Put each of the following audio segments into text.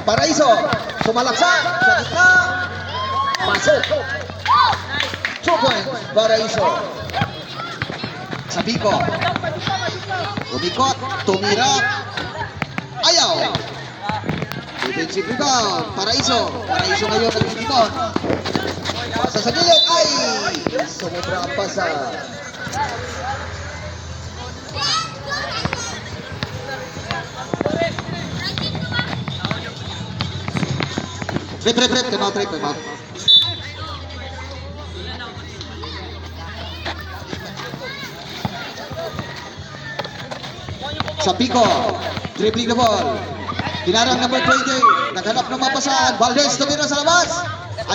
Paraiso, sumalaksak sa gitna. Pasok. 2 points, Paraiso. Sabiko. Umikot, tumira. Ayaw. Defensive rebound, Paraiso. Paraiso ngayon nagtitipon. Pasa sa gilid, ay! Sumubra ang pasa. Trip, time out. Sabiko, dribbling the ball. Dinarang number 20, naghanap ng mapasahan. Valdez tumira sa labas.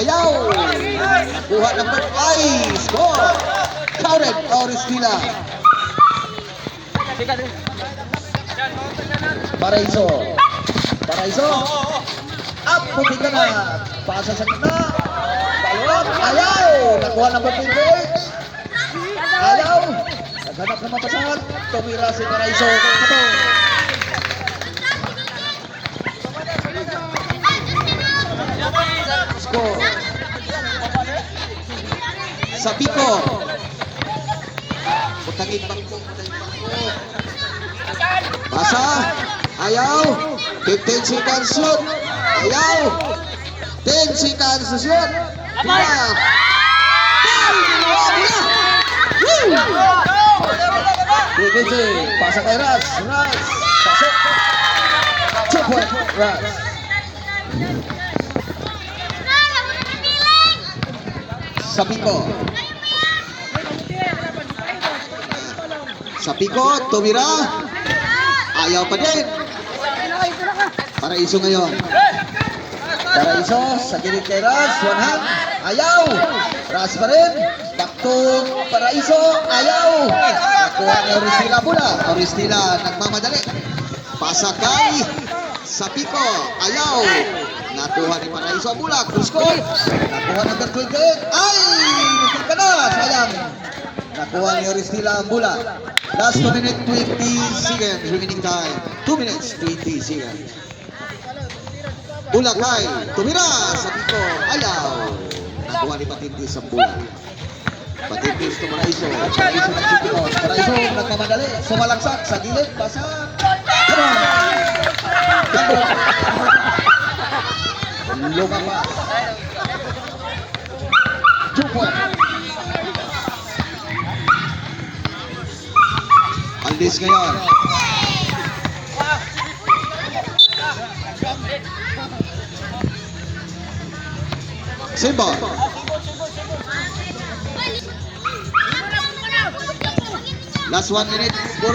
Ayaw. Nakuha number 5. Score. Counted. Oristila. Paraiso. Up. Puti ka na. Pasa sa gitna. Balot. Ayaw. Nakuha number 28. Ayaw. Naghanap ng mapasahan. Tumira si Paraiso. Score. Sabiko. Putangin bangko. Basa. Ayaw. 15 seconds shoot. Ayaw. 10 seconds to shoot. Pinap. BKJ. Pasa kay Ras. Pasok. 2 point. Ras. Sabiko, tumira. Ayaw pa din. Paraiso ngayon. Paraiso, sa gilid kay Ras. One hand. Ayaw. Ras pa rin. Back to Paraiso. Ayaw. Nakuha ni Oristila Bula. Oristila nagmamadali. Pasakay. Sabiko. Ayaw. Nakuha ni Paraiso Bula. Cross court. Nakuha number 28. Ay! Nagkita ka na. Sayang. Nakuha ni Oristila Bula. Last 2 minutes 20 seconds remaining time. 2 minutes 20 seconds. Bulakay. Tumira. Sabiko. Ayaw. Nakuha ni Patintis ang Bula. Patintis to Paraiso. Paraiso nagtitipon. Paraiso nagmamadali. Sumalaksak sa gilid. Basa. Come on. Lumapas. 2 points. Aldis ngayon. Simba. Last 1 minute 45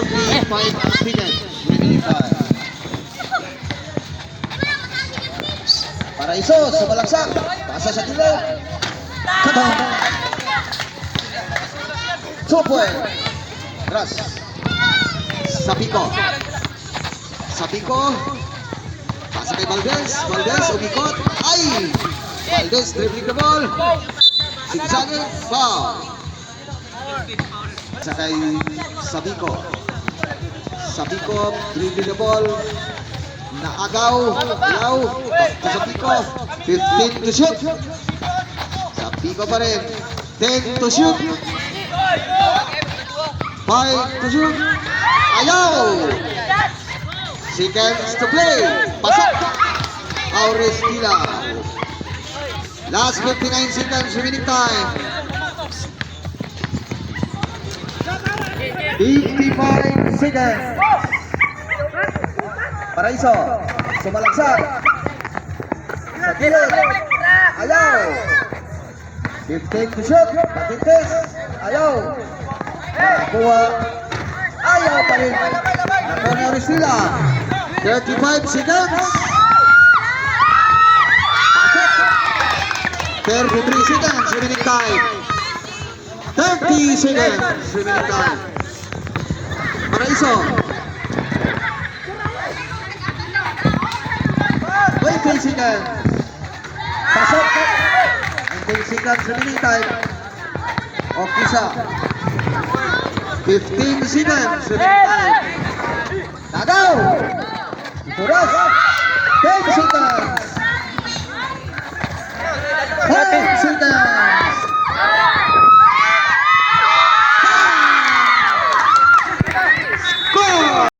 seconds. Paraiso, sumalaksak. Pasa sa gilid. Katong. 2 point. Ras. Sabiko. Pasa kay Valdez. Valdez, umikot. Ay! Valdez, dribbling the ball. Sigsagin. Foul. Sa kay Sabiko. Dribbling the ball. Naagaw. Ayaw. Sabiko. 15 to shoot. Sabiko pa rin. 10 to shoot. 5 to shoot. Ayaw. Seconds to play. Pasok. Oristila. Last 59 seconds remaining time. 55 seconds. Paraiso. Sumalaksak. Sa gilid. Ayaw. 15 to shoot. Patintis. Ayaw. Nakuha. Ayaw pa rin. Nakuha ni Oristila. 35 seconds. 33 seconds remaining time. 30 seconds remaining time. Paraiso. 20 seconds. Pasok. 19 seconds remaining time. Okay siya. 15 seconds remaining time. Nagaw. Turas.